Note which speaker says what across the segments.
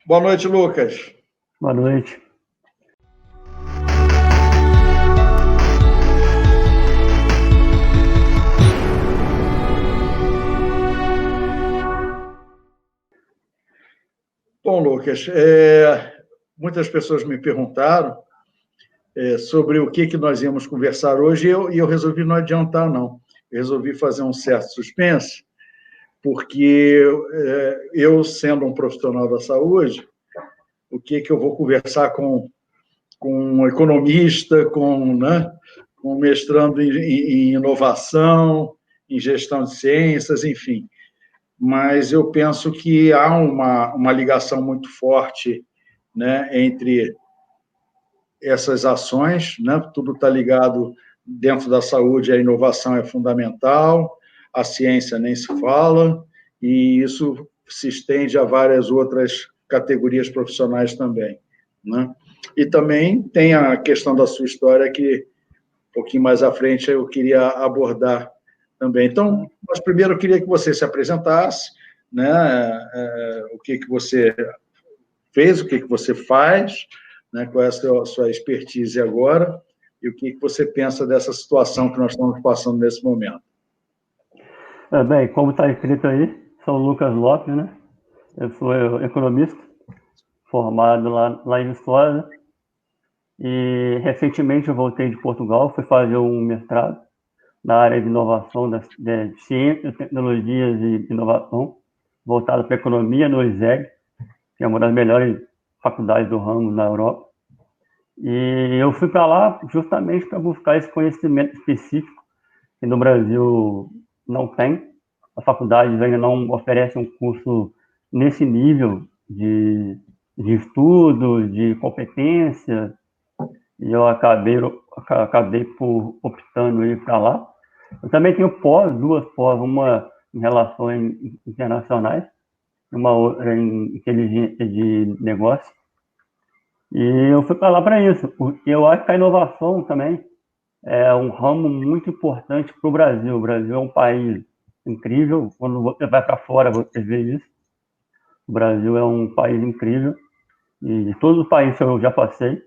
Speaker 1: Boa noite, Lucas.
Speaker 2: Boa noite.
Speaker 1: Bom, Lucas, muitas pessoas me perguntaram sobre o que nós íamos conversar hoje e eu resolvi não adiantar, não. Eu resolvi fazer um certo suspense, porque eu, sendo um profissional da saúde, o que eu vou conversar com um economista, com um mestrando em inovação, em gestão de ciências, enfim. Mas eu penso que há uma ligação muito forte, né, entre essas ações, né? Tudo está ligado dentro da saúde, a inovação é fundamental, a ciência nem se fala, e isso se estende a várias outras categorias profissionais também, né? E também tem a questão da sua história, que um pouquinho mais à frente eu queria abordar também. Então, mas primeiro eu queria que você se apresentasse, né? O que você fez, o que você faz, né? Qual é a sua expertise agora e o que você pensa dessa situação que nós estamos passando nesse momento.
Speaker 2: Bem, como está escrito aí, sou Lucas Lopes, né? Eu sou economista, formado lá em Viçosa, e recentemente eu voltei de Portugal, fui fazer um mestrado na área de inovação, de ciência, tecnologias e inovação, voltado para a economia no ISEG, que é uma das melhores faculdades do ramo na Europa. E eu fui para lá justamente para buscar esse conhecimento específico que no Brasil não tem. As faculdades ainda não oferecem um curso nesse nível de estudo, de competência, e eu acabei por optando ir para lá. Eu também tenho duas pós, uma em relações internacionais, uma outra em inteligência de negócio. E eu fui para lá para isso, porque eu acho que a inovação também é um ramo muito importante para o Brasil. O Brasil é um país incrível, quando você vai para fora você vê isso. O Brasil é um país incrível, e de todos os países que eu já passei,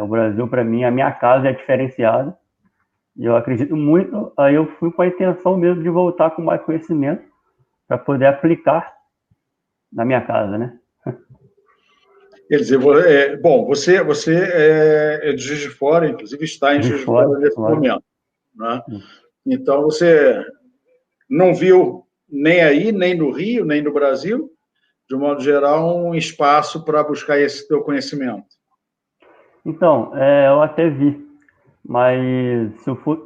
Speaker 2: o Brasil, para mim, a minha casa é diferenciada, e eu acredito muito. Aí eu fui com a intenção mesmo de voltar com mais conhecimento para poder aplicar na minha casa, né?
Speaker 1: Quer dizer, bom, você é de Juiz de Fora, inclusive está em
Speaker 2: De
Speaker 1: Juiz de
Speaker 2: fora,
Speaker 1: Fora nesse
Speaker 2: claro.
Speaker 1: momento, né? Então, você não viu nem aí, nem no Rio, nem no Brasil, de um modo geral, um espaço para buscar esse teu conhecimento.
Speaker 2: Então, eu até vi, mas se eu for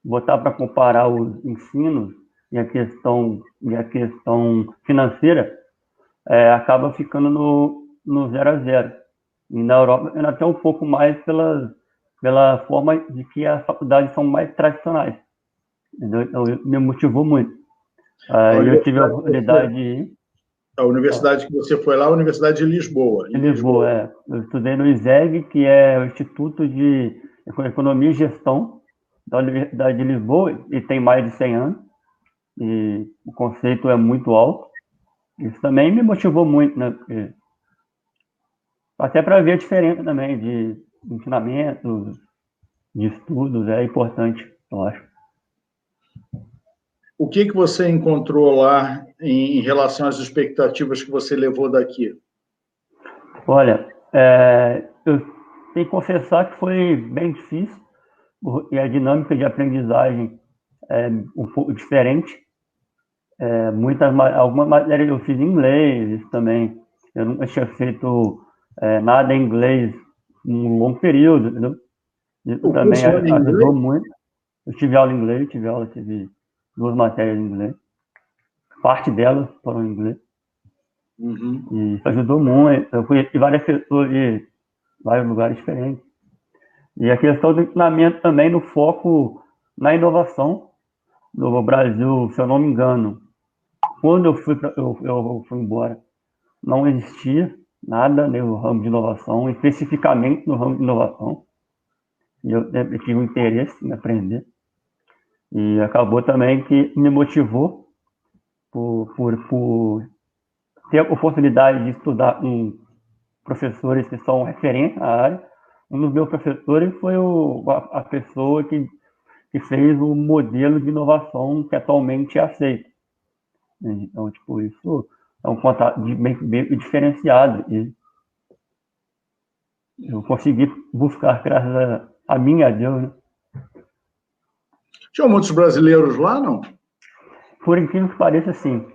Speaker 2: botar para comparar os ensinos e a questão financeira, acaba ficando no 0 a 0. E na Europa, ainda até um pouco mais pela forma de que as faculdades são mais tradicionais. Entendeu? Então, me motivou muito.
Speaker 1: A
Speaker 2: Eu tive a
Speaker 1: universidade que
Speaker 2: oportunidade de ir.
Speaker 1: a universidade que você foi lá, a Universidade de Lisboa,
Speaker 2: Em
Speaker 1: em
Speaker 2: Lisboa,
Speaker 1: Lisboa.
Speaker 2: eu estudei no ISEG, que é o Instituto de Economia e Gestão da Universidade de Lisboa, e tem mais de 100 anos, e o conceito é muito alto. Isso também me motivou muito, né? Porque, até para ver a diferença também de ensinamentos, de estudos, é importante, eu acho.
Speaker 1: O que você encontrou lá em relação às expectativas que você levou daqui?
Speaker 2: Olha, eu tenho que confessar que foi bem difícil, e a dinâmica de aprendizagem é um pouco diferente. Algumas matérias eu fiz em inglês também. Eu nunca tinha feito nada em inglês um longo período, entendeu? Isso
Speaker 1: O
Speaker 2: também
Speaker 1: curso era em
Speaker 2: ajudou
Speaker 1: inglês?
Speaker 2: muito. Eu tive aula em inglês, tive duas matérias em inglês. Parte delas foram em inglês.
Speaker 1: Uhum.
Speaker 2: E isso ajudou muito. Eu conheci várias pessoas de vários lugares diferentes. E a questão do ensinamento também no foco na inovação. No Brasil, se eu não me engano, quando eu fui embora, não existia nada no ramo de inovação, especificamente no ramo de inovação. E eu sempre tive um interesse em aprender. E acabou também que me motivou por ter a oportunidade de estudar com professores que são referentes na área. Um dos meus professores foi a pessoa que fez o modelo de inovação que atualmente é aceito. Então, tipo, isso é um contato bem diferenciado e eu consegui buscar graças a mim, a Deus, né?
Speaker 1: Tinha muitos brasileiros lá, não?
Speaker 2: Por incrível que pareça, sim.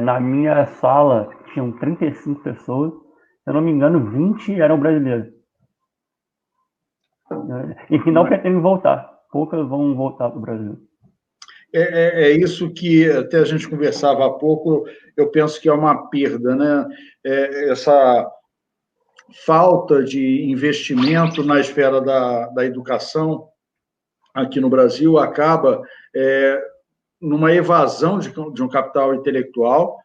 Speaker 2: Na minha sala tinham 35 pessoas, se eu não me engano, 20 eram brasileiros. E que não pretendem voltar. Poucas vão voltar para o Brasil.
Speaker 1: É isso que até a gente conversava há pouco, eu penso que é uma perda, né? Essa falta de investimento na esfera da educação aqui no Brasil acaba numa evasão de um capital intelectual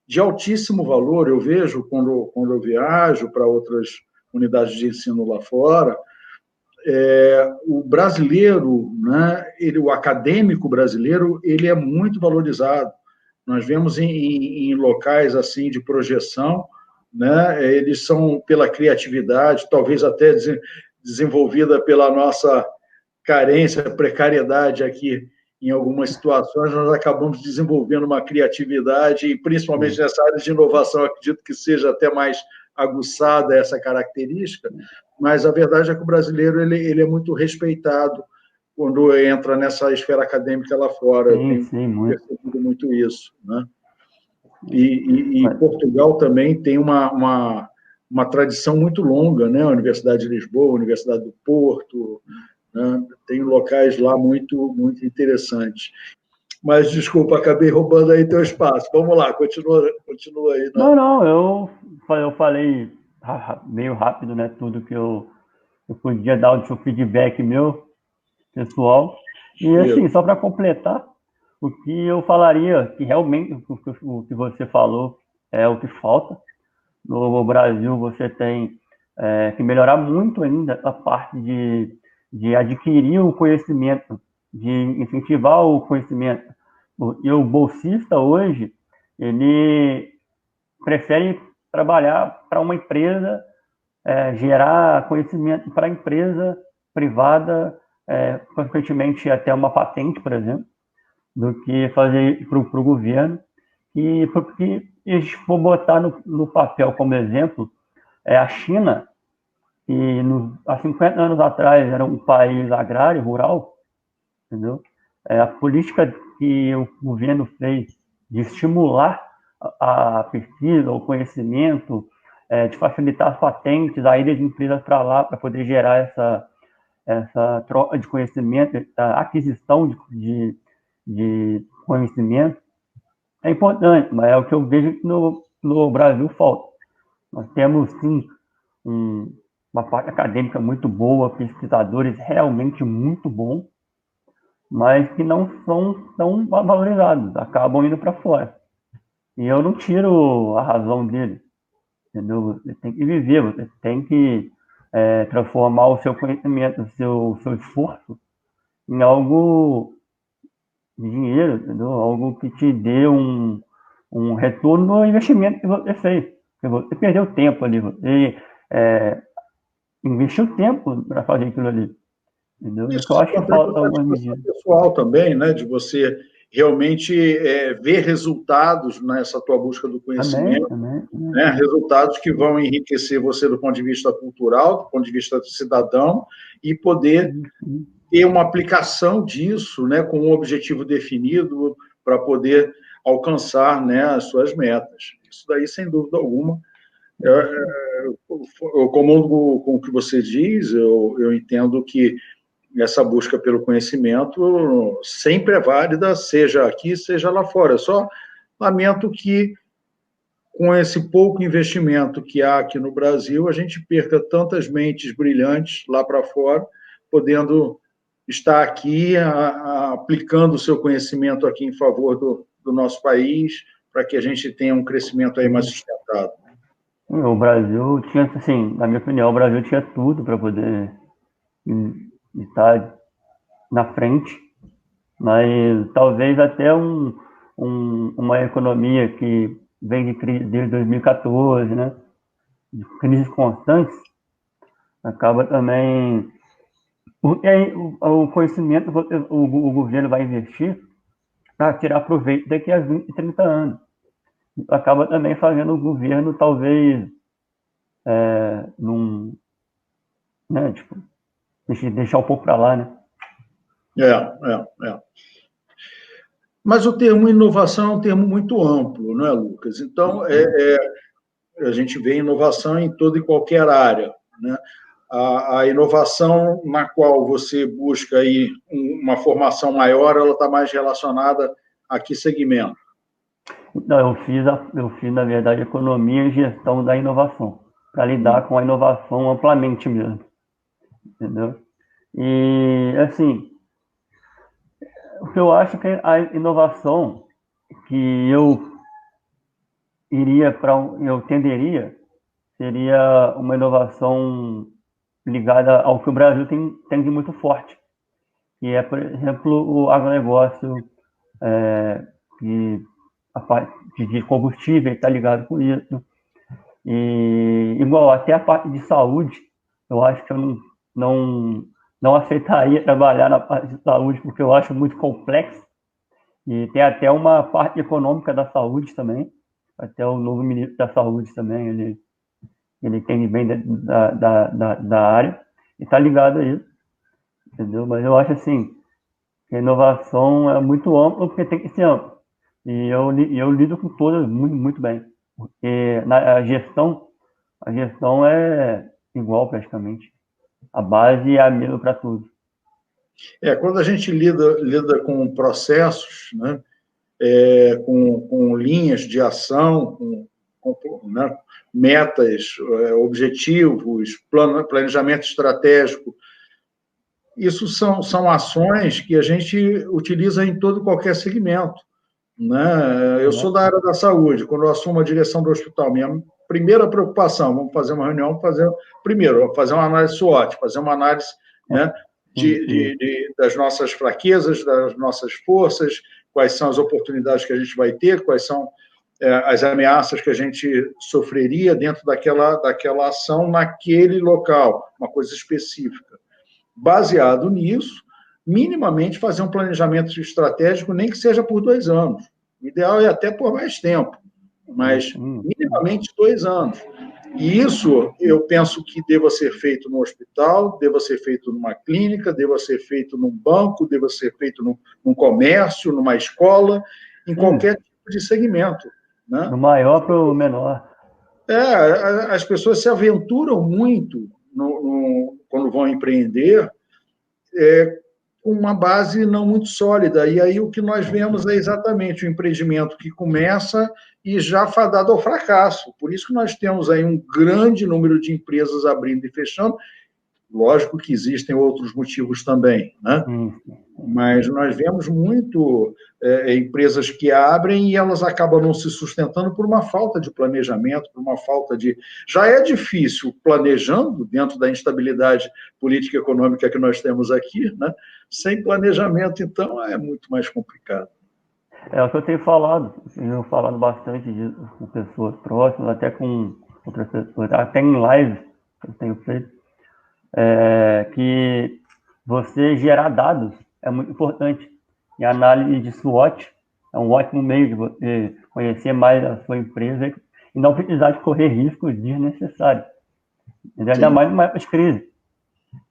Speaker 1: de altíssimo valor. Eu vejo, quando eu viajo para outras unidades de ensino lá fora, o brasileiro, né, o acadêmico brasileiro, ele é muito valorizado. Nós vemos em locais assim de projeção, né, eles são pela criatividade, talvez até desenvolvida pela nossa carência, precariedade aqui em algumas situações, nós acabamos desenvolvendo uma criatividade, e principalmente nessa área de inovação, acredito que seja até mais aguçada essa característica, mas a verdade é que o brasileiro ele é muito respeitado quando entra nessa esfera acadêmica lá fora. Eu tenho
Speaker 2: Muito.
Speaker 1: percebido muito isso, né? E Portugal também tem uma tradição muito longa, né? A Universidade de Lisboa, a Universidade do Porto, né? Tem locais lá muito, muito interessantes. Mas, desculpa, acabei roubando aí teu espaço. Vamos lá, continua aí. Né?
Speaker 2: Não, eu falei meio rápido, né? Tudo que eu podia dar o seu feedback meu, pessoal. E assim, só para completar, o que eu falaria, que realmente o que você falou é o que falta. No Brasil, você tem que melhorar muito ainda a parte de adquirir o conhecimento, de incentivar o conhecimento. E o bolsista hoje, ele prefere trabalhar para uma empresa, gerar conhecimento para a empresa privada, consequentemente até uma patente, por exemplo, do que fazer para o governo. E porque a gente for botar no papel como exemplo, a China, que há 50 anos atrás era um país agrário, rural, entendeu? A política que o governo fez de estimular a pesquisa, o conhecimento, de facilitar as patentes, a ida de empresas para lá para poder gerar essa troca de conhecimento, a aquisição de conhecimento, é importante, mas é o que eu vejo que no Brasil falta. Nós temos, sim, uma parte acadêmica muito boa, pesquisadores realmente muito bons, mas que não são tão valorizados, acabam indo para fora. E eu não tiro a razão dele, entendeu? Você tem que viver, você tem que transformar o seu conhecimento, o seu esforço em algo de dinheiro, entendeu? Algo que te dê um retorno no investimento que você fez. Você perdeu tempo ali, você investiu tempo para fazer aquilo ali. Entendeu?
Speaker 1: Isso
Speaker 2: Eu acho que
Speaker 1: acontece
Speaker 2: falta
Speaker 1: com a
Speaker 2: algumas
Speaker 1: satisfação
Speaker 2: medidas.
Speaker 1: pessoal também, né? De você realmente ver resultados nessa tua busca do conhecimento,
Speaker 2: Também.
Speaker 1: né? Resultados que vão enriquecer você do ponto de vista cultural, do ponto de vista cidadão, e poder ter uma aplicação disso, né? Com um objetivo definido para poder alcançar, né? As suas metas. Isso daí, sem dúvida alguma, eu comungo com o que você diz. Eu entendo que essa busca pelo conhecimento sempre é válida, seja aqui, seja lá fora. Eu só lamento que, com esse pouco investimento que há aqui no Brasil, a gente perca tantas mentes brilhantes lá para fora, podendo estar aqui aplicando o seu conhecimento aqui em favor do nosso país, para que a gente tenha um crescimento aí mais sustentado.
Speaker 2: O Brasil tinha, assim, na minha opinião, o Brasil tinha tudo para poder estar na frente, mas talvez até uma economia que vem de crise desde 2014, né? De crises constantes, acaba também... Porque aí o conhecimento o governo vai investir para tirar proveito daqui a 20, 30 anos. Acaba também fazendo o governo, talvez, né, tipo, deixar um pouco para lá, né?
Speaker 1: É. Mas o termo inovação é um termo muito amplo, não é, Lucas? Então, a gente vê inovação em toda e qualquer área, né? A inovação na qual você busca aí uma formação maior, ela está mais relacionada a que segmento?
Speaker 2: Não, eu fiz, na verdade, economia e gestão da inovação, para lidar com a inovação amplamente mesmo, entendeu? E, assim, o que eu acho que a inovação que eu tenderia, seria uma inovação ligada ao que o Brasil tem de muito forte, que é, por exemplo, o agronegócio, que a parte de combustível está ligado com isso. E, igual, até a parte de saúde, eu acho que eu não aceitaria trabalhar na parte de saúde, porque eu acho muito complexo. E tem até uma parte econômica da saúde também. Até o novo ministro da Saúde também, ele entende bem da área e está ligado a isso, entendeu? Mas eu acho assim, que a inovação é muito ampla, porque tem que ser ampla. E eu lido com todas muito, muito bem. Porque a gestão é igual praticamente. A base é a mesma para tudo.
Speaker 1: Quando a gente lida com processos, né, com linhas de ação, né, metas, objetivos, planejamento estratégico, isso são ações que a gente utiliza em todo e qualquer segmento, né? Eu sou da área da saúde. Quando eu assumo a direção do hospital, minha primeira preocupação, vamos fazer uma reunião, primeiro, fazer uma análise SWOT, fazer uma análise, né, das nossas fraquezas, das nossas forças, quais são as oportunidades que a gente vai ter, quais são as ameaças que a gente sofreria dentro daquela ação naquele local, uma coisa específica. Baseado nisso, minimamente fazer um planejamento estratégico, nem que seja por 2 anos. O ideal é até por mais tempo, mas minimamente 2 anos. E isso eu penso que deva ser feito no hospital, deva ser feito numa clínica, deva ser feito num banco, deva ser feito num comércio, numa escola, em qualquer tipo de segmento, né?
Speaker 2: Do maior para o menor.
Speaker 1: As pessoas se aventuram muito quando vão empreender, com uma base não muito sólida. E aí o que nós vemos é exatamente o empreendimento que começa e já fadado ao fracasso. Por isso que nós temos aí um grande número de empresas abrindo e fechando. Lógico que existem outros motivos também, né? Mas nós vemos muito empresas que abrem e elas acabam não se sustentando por uma falta de planejamento, por uma falta de... Já é difícil planejando, dentro da instabilidade política e econômica que nós temos aqui, né? Sem planejamento, então, é muito mais complicado.
Speaker 2: É o que eu tenho falado bastante disso com pessoas próximas, até com outras pessoas, até em live que eu tenho feito, que você gerar dados é muito importante. E a análise de SWOT é um ótimo meio de você conhecer mais a sua empresa e não precisar de correr riscos desnecessários. Ainda mais numa época de crise.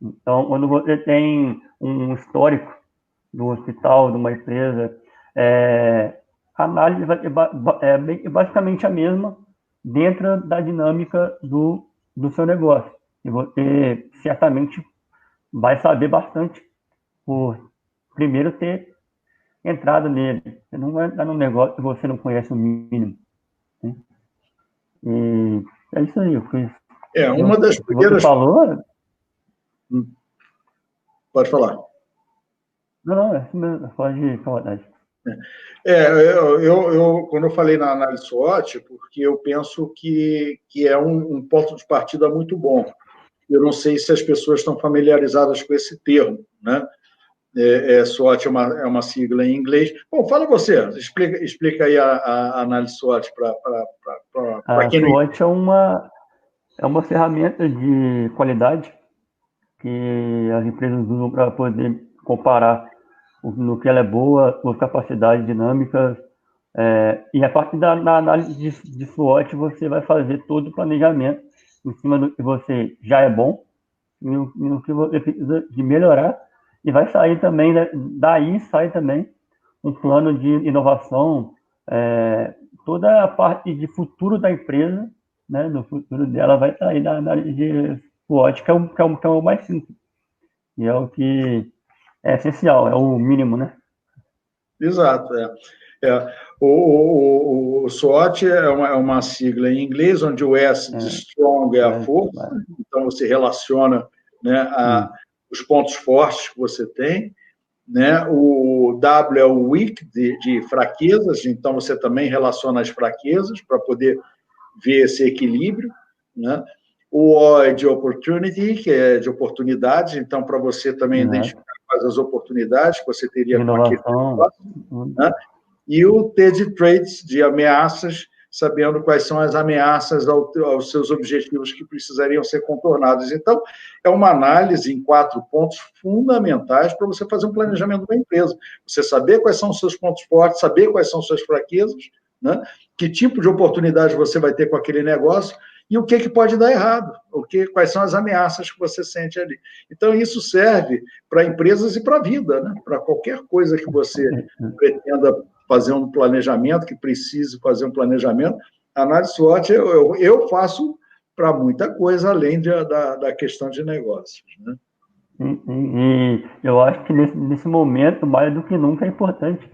Speaker 2: Então, quando você tem um histórico do hospital, de uma empresa, a análise é basicamente a mesma dentro da dinâmica do seu negócio. E você certamente vai saber bastante por primeiro ter entrado nele. Você não vai entrar num negócio que você não conhece o mínimo, né? E é isso aí.
Speaker 1: Uma das primeiras...
Speaker 2: Você falou...
Speaker 1: Pode falar.
Speaker 2: Não, é isso mesmo. Pode falar.
Speaker 1: Quando eu falei na análise SWOT, porque eu penso que é um ponto de partida muito bom. Eu não sei se as pessoas estão familiarizadas com esse termo, né? SWOT é uma sigla em inglês. Bom, fala você, explica aí a análise SWOT para
Speaker 2: A
Speaker 1: quem não entende.
Speaker 2: SWOT é uma ferramenta de qualidade que as empresas usam para poder comparar no que ela é boa, suas capacidades dinâmicas. E a partir da análise de SWOT, você vai fazer todo o planejamento em cima do que você já é bom e no que você precisa de melhorar. E vai sair também, né, daí sai também um plano de inovação, toda a parte de futuro da empresa, né, do futuro dela vai sair da análise de SWOT, que é o mais simples, e é o que é essencial, é o mínimo, né?
Speaker 1: Exato, o SWOT é uma sigla em inglês, onde o S de strong é a força, então você relaciona, né, os pontos fortes que você tem, né? O W é o weak, de fraquezas, então você também relaciona as fraquezas para poder ver esse equilíbrio, né? O O é de opportunity, que é de oportunidades, então para você também identificar quais as oportunidades que você teria com aquele negócio, né? E o T de traits, de ameaças, sabendo quais são as ameaças aos seus objetivos que precisariam ser contornados. Então, é uma análise em 4 pontos fundamentais para você fazer um planejamento da empresa. Você saber quais são os seus pontos fortes, saber quais são suas fraquezas, né? Que tipo de oportunidade você vai ter com aquele negócio e o que pode dar errado, quais são as ameaças que você sente ali. Então, isso serve para empresas e para a vida, né? Para qualquer coisa que você pretenda fazer um planejamento, que precise fazer um planejamento. A análise SWOT eu faço para muita coisa, além da questão de negócios, né?
Speaker 2: E eu acho que nesse momento, mais do que nunca, é importante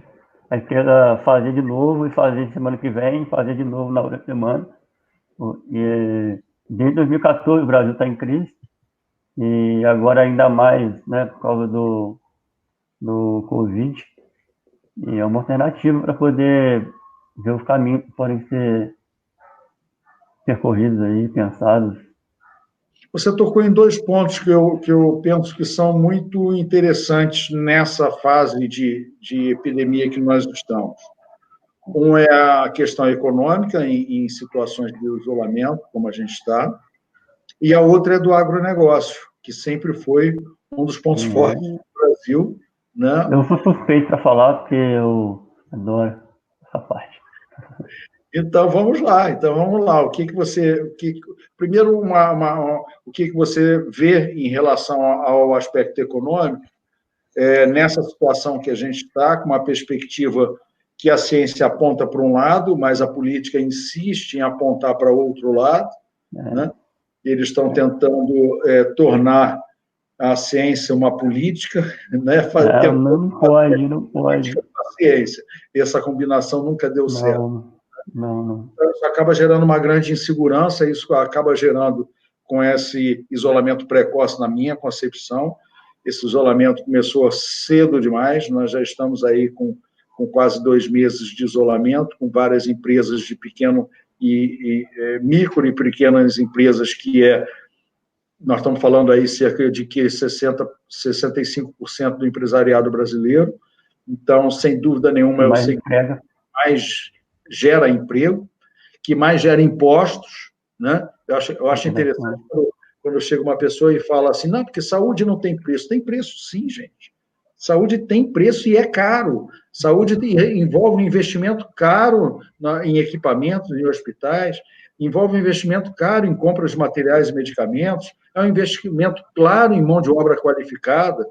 Speaker 2: a empresa fazer de novo e fazer semana que vem, fazer de novo na outra semana. E desde 2014 o Brasil está em crise, e agora ainda mais, né, por causa do Covid. E é uma alternativa para poder ver os caminhos que podem ser percorridos aí, pensados.
Speaker 1: Você tocou em 2 pontos que eu penso que são muito interessantes nessa fase de epidemia que nós estamos. Um é a questão econômica, em situações de isolamento, como a gente está, e a outra é do agronegócio, que sempre foi um dos pontos fortes do Brasil, né?
Speaker 2: Eu sou suspeito para falar, porque eu adoro essa parte.
Speaker 1: Então vamos lá. Primeiro, o que você vê em relação ao aspecto econômico, nessa situação que a gente está, com uma perspectiva que a ciência aponta para um lado, mas a política insiste em apontar para outro lado, né? Eles estão tentando tornar a ciência uma política, né?
Speaker 2: Não pode, não pode.
Speaker 1: A ciência. Essa combinação nunca deu certo.
Speaker 2: Não.
Speaker 1: Então, isso acaba gerando uma grande insegurança, isso acaba gerando, com esse isolamento precoce, na minha concepção, esse isolamento começou cedo demais, nós já estamos aí com quase 2 meses de isolamento, com várias empresas de pequeno micro e pequenas empresas nós estamos falando aí cerca de 65% do empresariado brasileiro, então, sem dúvida nenhuma, é o segmento que mais gera emprego, que mais gera impostos, né? Eu acho interessante quando chega uma pessoa e fala assim, não, porque saúde não tem preço. Tem preço sim, gente. Saúde tem preço e é caro. Saúde envolve um investimento caro em equipamentos, em hospitais, envolve um investimento caro em compras de materiais e medicamentos, é um investimento claro em mão de obra qualificada.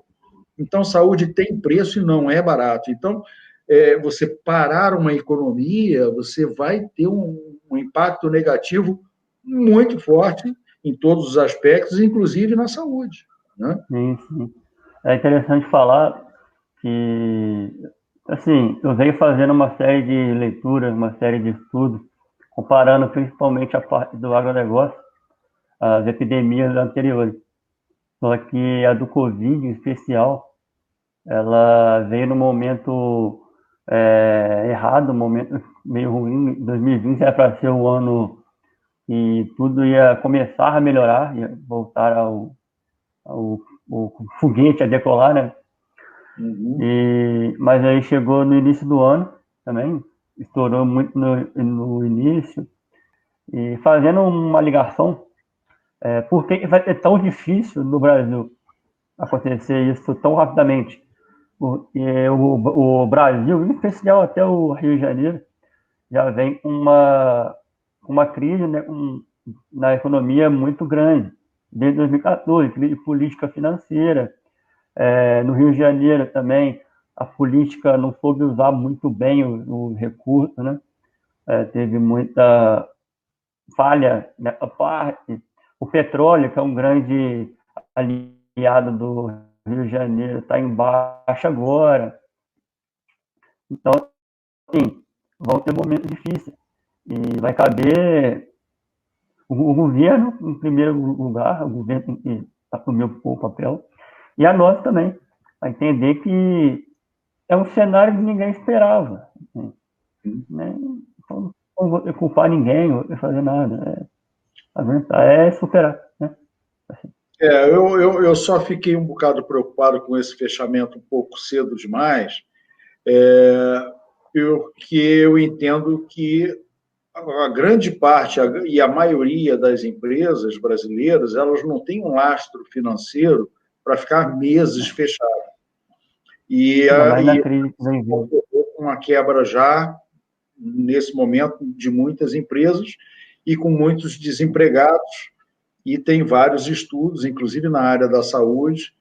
Speaker 1: Então, saúde tem preço e não é barato. Então, você parar uma economia, você vai ter um impacto negativo muito forte em todos os aspectos, inclusive na saúde, né?
Speaker 2: Sim. É interessante falar que, assim, eu venho fazendo uma série de leituras, uma série de estudos, comparando principalmente a parte do agronegócio às epidemias anteriores. Só que a do Covid, em especial, ela veio no momento errado, um momento meio ruim. 2020 era para ser o ano que tudo ia começar a melhorar, ia voltar ao foguete a decolar, né? Mas aí chegou no início do ano também, estourou muito no início, e fazendo uma ligação, por que vai ser tão difícil no Brasil acontecer isso tão rapidamente? Porque o Brasil, em especial até o Rio de Janeiro, já vem com uma crise, né, na economia muito grande, desde 2014, crise política financeira. No Rio de Janeiro também, a política não soube usar muito bem o recurso, né? Teve muita falha nessa parte. O petróleo, que é um grande aliado do Rio de Janeiro, está em baixa agora. Então, assim, vão ter momentos difíceis. E vai caber o governo, em primeiro lugar, o governo tem que assumir o papel, e a nós também, a entender que é um cenário que ninguém esperava. Né? Então, não vou culpar ninguém, não vou fazer nada. Aguentar, superar. Né?
Speaker 1: Assim. Eu só fiquei um bocado preocupado com esse fechamento um pouco cedo demais, porque eu entendo que a grande parte e a maioria das empresas brasileiras, elas não têm um lastro financeiro para ficar meses fechadas. E uma quebra já, nesse momento, de muitas empresas e com muitos desempregados, e tem vários estudos, inclusive na área da saúde,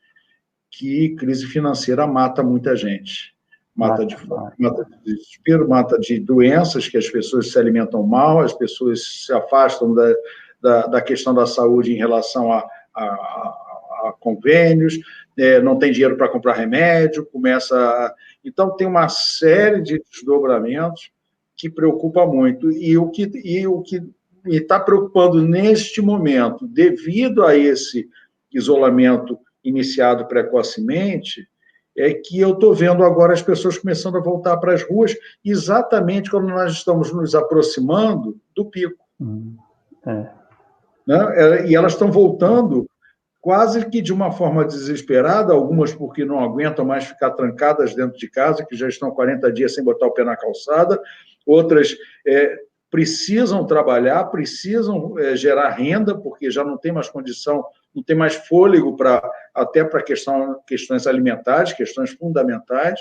Speaker 1: que crise financeira mata muita gente. Mata de fome, mata de desespero, mata de doenças, que as pessoas se alimentam mal, as pessoas se afastam da questão da saúde em relação a convênios, não tem dinheiro para comprar remédio, Então, tem uma série de desdobramentos que preocupa muito. E o que me está preocupando neste momento, devido a esse isolamento iniciado precocemente, é que eu estou vendo agora as pessoas começando a voltar para as ruas, exatamente quando nós estamos nos aproximando do pico. Né? E elas estão voltando quase que de uma forma desesperada, algumas porque não aguentam mais ficar trancadas dentro de casa, que já estão 40 dias sem botar o pé na calçada, outras precisam trabalhar, precisam gerar renda, porque já não tem mais condição, não tem mais fôlego até para questões alimentares, questões fundamentais.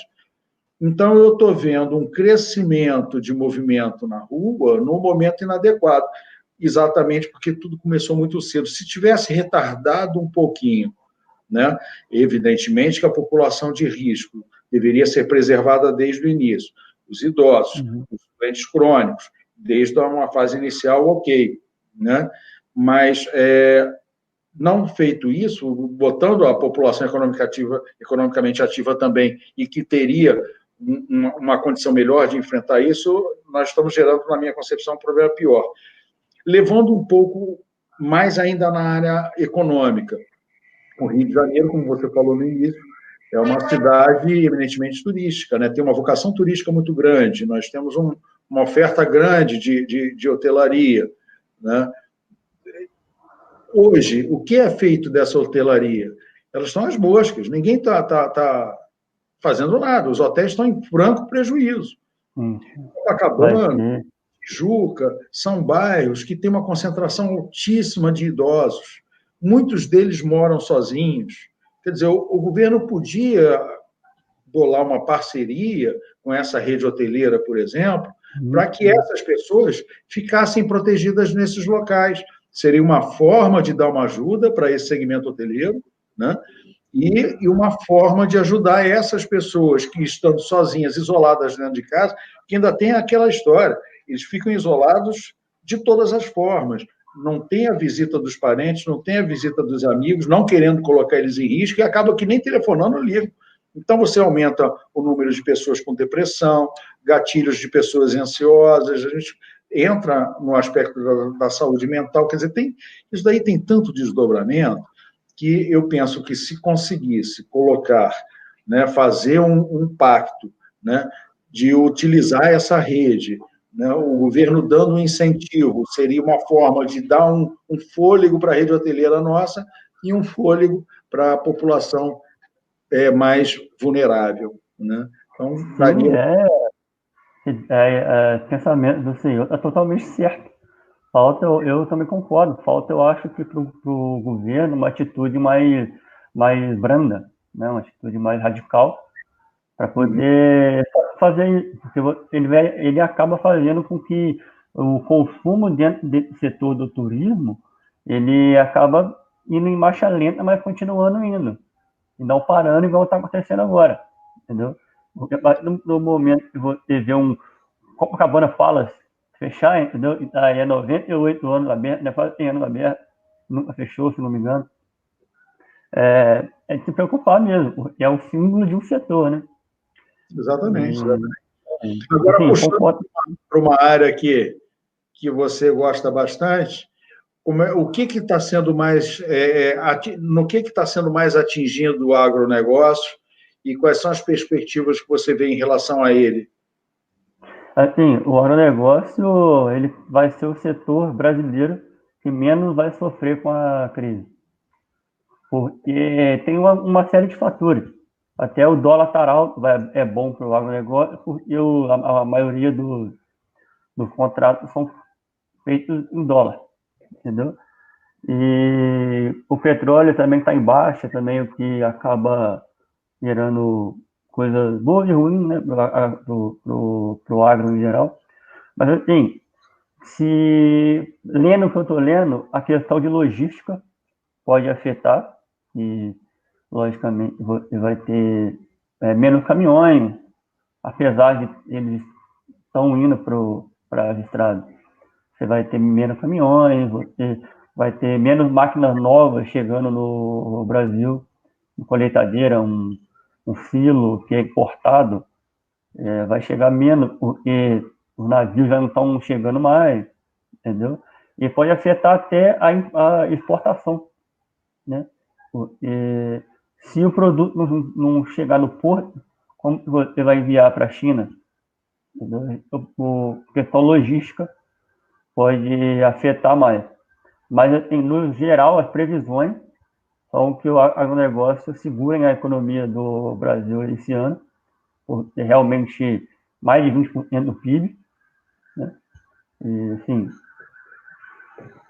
Speaker 1: Então, eu estou vendo um crescimento de movimento na rua num momento inadequado, exatamente porque tudo começou muito cedo. Se tivesse retardado um pouquinho, né, evidentemente que a população de risco deveria ser preservada desde o início, os idosos, os doentes crônicos, desde uma fase inicial, ok, né? Mas não feito isso, botando a população economicamente ativa também, e que teria uma condição melhor de enfrentar isso, nós estamos gerando, na minha concepção, um problema pior. Levando um pouco mais ainda na área econômica. O Rio de Janeiro, como você falou no início, é uma cidade eminentemente turística, né? Tem uma vocação turística muito grande, nós temos uma oferta grande de hotelaria. Né? Hoje, o que é feito dessa hotelaria? Elas estão às moscas, ninguém está fazendo nada, os hotéis estão em franco prejuízo. Copacabana, Tijuca, são bairros que têm uma concentração altíssima de idosos. Muitos deles moram sozinhos. Quer dizer, o governo podia bolar uma parceria com essa rede hoteleira, por exemplo, para que essas pessoas ficassem protegidas nesses locais. Seria uma forma de dar uma ajuda para esse segmento hoteleiro, né? E uma forma de ajudar essas pessoas que estão sozinhas, isoladas dentro de casa, que ainda tem aquela história, eles ficam isolados de todas as formas, não tem a visita dos parentes, não tem a visita dos amigos, não querendo colocar eles em risco, e acaba que nem telefonando ligam. Então, você aumenta o número de pessoas com depressão, gatilhos de pessoas ansiosas, a gente entra no aspecto da saúde mental, quer dizer, isso daí tem tanto desdobramento, que eu penso que se conseguisse colocar, né, fazer um pacto, né, de utilizar essa rede, né, o governo dando um incentivo, seria uma forma de dar um fôlego para a rede hoteleira nossa e um fôlego para a população mais vulnerável, né? Então,
Speaker 2: Sim, pensamento do senhor está totalmente certo. Falta, eu também concordo, falta, eu acho que para o governo uma atitude mais branda, né? Uma atitude mais radical, para poder fazer isso, porque ele acaba fazendo com que o consumo dentro desse setor do turismo, ele acaba indo em marcha lenta, mas continuando indo, e não parando igual está acontecendo agora, entendeu? Porque a partir do momento que você vê Copacabana Palace fechar, entendeu? Aí é 98 anos aberto, né? Quase 100 anos aberto, nunca fechou, se não me engano. É de se preocupar mesmo, porque é o símbolo de um setor, né?
Speaker 1: Exatamente. Agora,
Speaker 2: Assim,
Speaker 1: puxando
Speaker 2: concordo.
Speaker 1: para uma área que você gosta bastante, o que está sendo mais, no que está sendo mais atingido o agronegócio e quais são as perspectivas que você vê em relação a ele?
Speaker 2: Assim, o agronegócio, ele vai ser o setor brasileiro que menos vai sofrer com a crise, porque tem uma série de fatores. Até o dólar estar alto é bom para o agronegócio, porque a maioria dos contratos são feitos em dólar, entendeu? E o petróleo também está em baixa, também, o que acaba gerando coisas boas e ruins, né, pro agro em geral. Mas, assim, se lendo o que eu estou lendo, a questão de logística pode afetar, e, logicamente, você vai ter menos caminhões, apesar de eles estão indo para as estradas. Você vai ter menos caminhões, você vai ter menos máquinas novas chegando no Brasil, uma colheitadeira, um silo que é importado, vai chegar menos, porque os navios já não estão chegando mais, entendeu? E pode afetar até a exportação, né? Porque se o produto não chegar no porto, como que você vai enviar para a China? Entendeu? A questão logística pode afetar mais. Mas, assim, no geral, as previsões são que o agronegócio segurem a economia do Brasil esse ano, porque realmente mais de 20% do PIB, né? E, assim,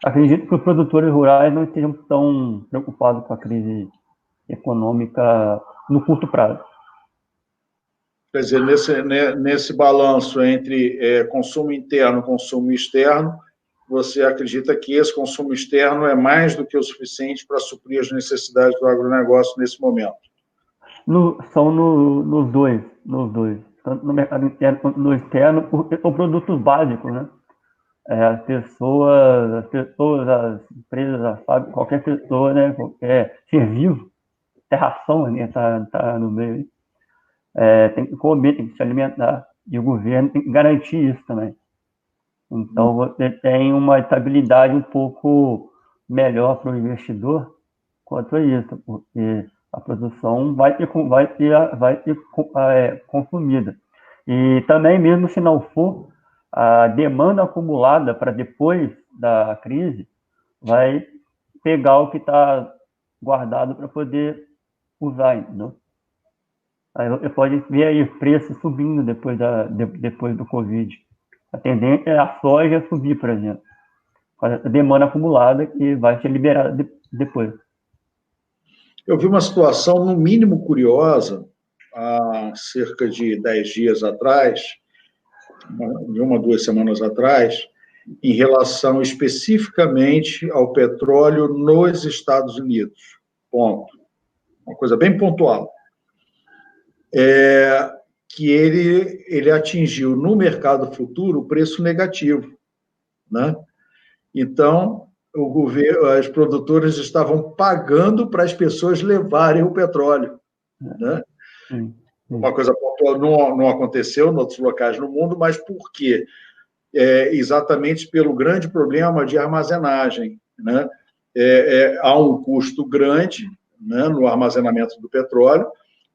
Speaker 2: acredito que os produtores rurais não estejam tão preocupados com a crise econômica no curto prazo.
Speaker 1: Quer dizer, nesse balanço entre consumo interno e consumo externo, você acredita que esse consumo externo é mais do que o suficiente para suprir as necessidades do agronegócio nesse momento?
Speaker 2: São nos dois, tanto no mercado interno quanto no externo, porque são produtos básicos, né? As empresas, as fábricas, qualquer pessoa, né? Qualquer ser vivo, até ração, né? Tá no meio. Tem que comer, tem que se alimentar. E o governo tem que garantir isso também. Então, você tem uma estabilidade um pouco melhor para o investidor quanto a isso, porque a produção vai ser consumida. E também, mesmo se não for, a demanda acumulada para depois da crise vai pegar o que está guardado para poder usar, entendeu? Aí você pode ver aí preço subindo depois do Covid. A tendência é a soja subir, por exemplo. A demanda acumulada que vai ser liberada depois.
Speaker 1: Eu vi uma situação, no mínimo, curiosa, há cerca de 10 dias atrás, de 2 semanas atrás, em relação especificamente ao petróleo nos Estados Unidos. Ponto. Uma coisa bem pontual. Que ele atingiu no mercado futuro o preço negativo, né? Então, o governo, as produtoras estavam pagando para as pessoas levarem o petróleo, né? Uma coisa pontual não aconteceu em outros locais no mundo, mas por quê? Exatamente pelo grande problema de armazenagem, né? Há um custo grande, né, no armazenamento do petróleo.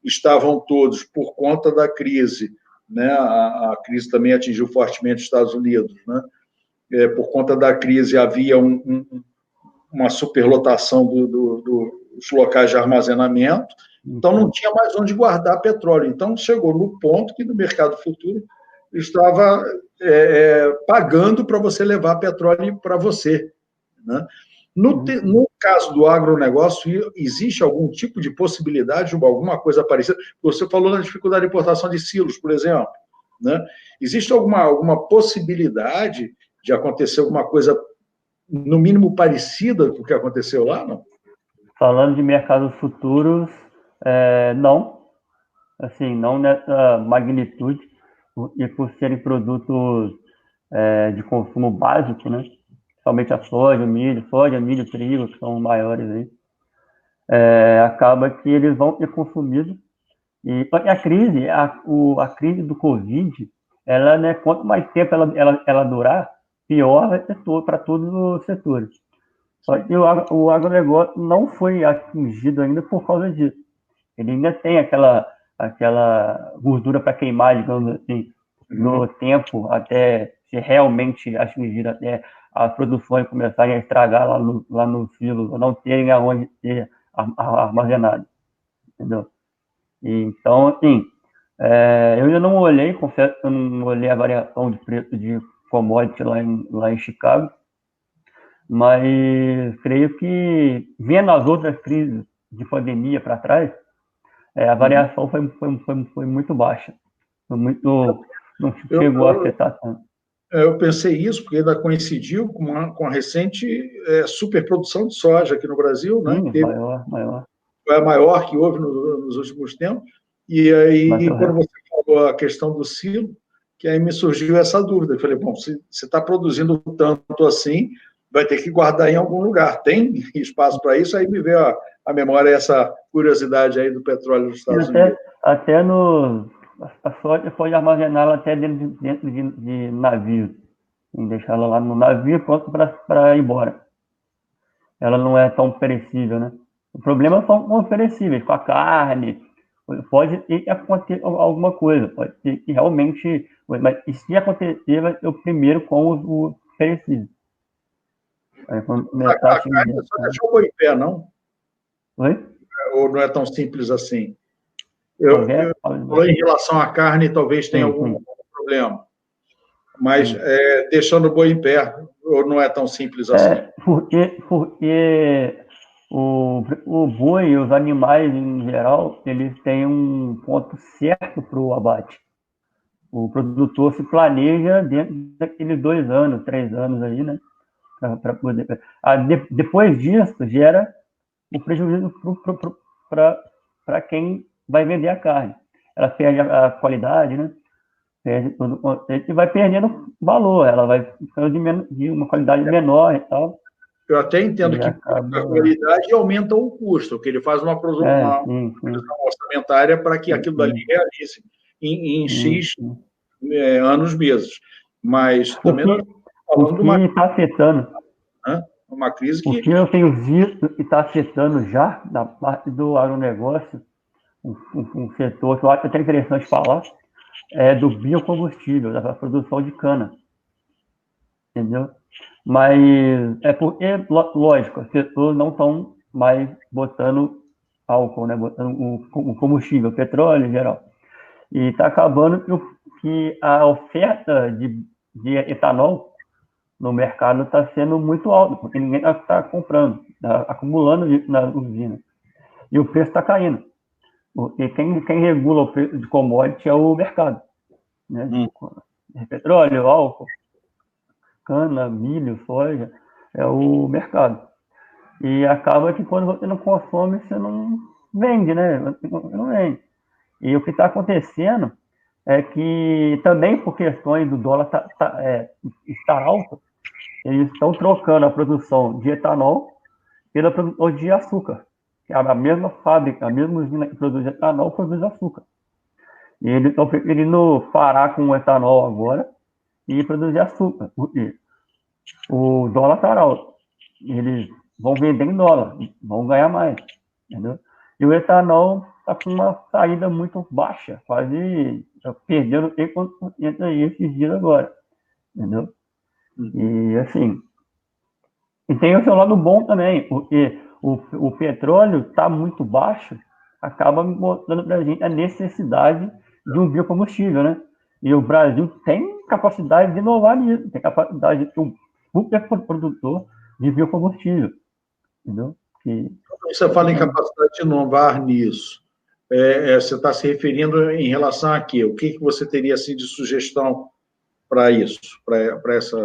Speaker 1: Estavam todos, por conta da crise, né? A crise também atingiu fortemente os Estados Unidos, né? Por conta da crise havia uma superlotação dos locais de armazenamento, Então, não tinha mais onde guardar petróleo. Então, chegou no ponto que no mercado futuro estava pagando para você levar petróleo para você, né? No caso do agronegócio, existe algum tipo de possibilidade, alguma coisa parecida? Você falou na dificuldade de importação de silos, por exemplo, né? Existe alguma possibilidade de acontecer alguma coisa, no mínimo, parecida com o que aconteceu lá, não?
Speaker 2: Falando de mercados futuros, não. Assim, não nessa magnitude, e por serem produtos de consumo básico, né? Somente a soja, milho, trigo, que são os maiores aí, acaba que eles vão ser consumidos. E a crise do Covid, ela, né, quanto mais tempo ela durar, pior vai ser para todos os setores. Só que o agronegócio não foi atingido ainda por causa disso. Ele ainda tem aquela gordura para queimar, digamos assim, no tempo, até se realmente atingir até as produções começarem a estragar lá no silo, não terem aonde ser armazenado, entendeu? Então, assim, eu ainda não olhei, confesso que eu não olhei a variação de preço de commodity lá em Chicago, mas creio que, vendo as outras crises de pandemia para trás, a variação foi muito baixa. Não chegou a afetar tanto.
Speaker 1: Eu pensei isso, porque ainda coincidiu com a recente superprodução de soja aqui no Brasil, né?
Speaker 2: Sim, maior.
Speaker 1: É a maior que houve nos últimos tempos. E aí, quando você falou a questão do silo, que aí me surgiu essa dúvida. Eu falei, bom, se você está produzindo tanto assim, vai ter que guardar em algum lugar. Tem espaço para isso? Aí me veio a memória essa curiosidade aí do petróleo dos Estados Unidos.
Speaker 2: Até a soja pode armazená-la até dentro de navio. E deixá-la lá no navio pronto para ir embora. Ela não é tão perecível, né? O problema são com os perecíveis, com a carne. Pode ter que acontecer alguma coisa, pode ter que realmente. Mas se acontecer, vai ser o primeiro com os perecíveis. Aí, quando começar
Speaker 1: A carne só deixou o boi em pé, não?
Speaker 2: Oi?
Speaker 1: Ou não é tão simples assim? Em relação à carne, talvez tenha algum problema. Mas deixando o boi em pé, ou não é tão simples assim?
Speaker 2: Porque o boi e os animais, em geral, eles têm um ponto certo para o abate. O produtor se planeja dentro daqueles 2 anos, 3 anos aí, né? Para poder. Depois disso, gera o prejuízo para quem vai vender a carne. Ela perde a qualidade, né? Perde e vai perdendo valor, ela vai ficando de uma qualidade menor e tal.
Speaker 1: Eu até entendo que a qualidade aumenta o custo, que ele faz uma previsão orçamentária para que aquilo dali realize em X anos meses. Mas também nós estamos falando de uma crise que...
Speaker 2: O que eu tenho visto que está afetando já, na parte do agronegócio, um setor que eu acho até interessante falar, é do biocombustível, da produção de cana. Entendeu? Mas é porque, lógico, as pessoas não estão mais botando álcool, né? Botando o combustível, o petróleo em geral. E está acabando que a oferta de etanol no mercado está sendo muito alta, porque ninguém está comprando, está acumulando isso na usina. E o preço está caindo. Porque quem regula o preço de commodity é o mercado. Né? Petróleo, álcool, cana, milho, soja, é o mercado. E acaba que quando você não consome, você não vende, né? Você não vende. E o que está acontecendo é que também por questões do dólar estar alto, eles estão trocando a produção de etanol pela produção de açúcar. A mesma fábrica, a mesma usina que produz etanol, produz açúcar. E eles estão preferindo parar com o etanol agora e produzir açúcar. Porque o dólar está alto. Eles vão vender em dólar, vão ganhar mais. Entendeu? E o etanol está com uma saída muito baixa, quase perdendo 30% aí esses dias agora. Entendeu? E assim, e tem o seu lado bom também, porque o petróleo está muito baixo, acaba mostrando para a gente a necessidade de um biocombustível, né? E o Brasil tem capacidade de inovar nisso, tem capacidade de ser um super produtor de biocombustível, entendeu? Que,
Speaker 1: Você fala em capacidade de inovar nisso. Você está se referindo em relação a quê? O que você teria assim, de sugestão para isso, para essa...